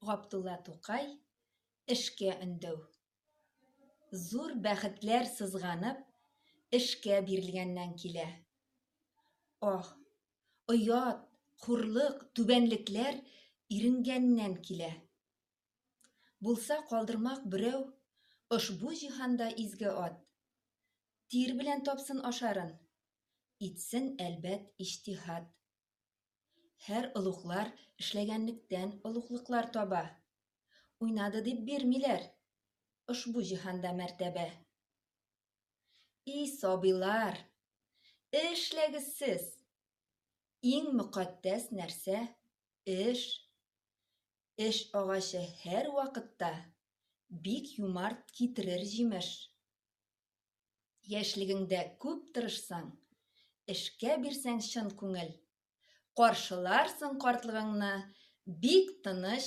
Габдулла Тукай эшкә өндәү. Зур бәхетләр сызганып, эшкә бирелгәннән килә. Оят, хурлык, түбәнлекләр иренгәннән килә. Булса калдырмак берәү ошбу җиһанда изге ат. Тир белән тапсын ашарын, итсен әлбәт иҗтиһад. Һәр олуглар эшләгәнлектән олуглыклар таба. Уйнады дип бирмиләр ошбу җиһанда мәртәбә. И сабыйлар, эшләгез сез. Иң мөкатдәс нәрсә эш. Эш агачы һәр вакытта бик юмарт китерер җимеш. Яшьлегеңдә күп тырышсаң, эшкә бирсәң чын күңел, каршыларсың картлыгыңны бик тыныч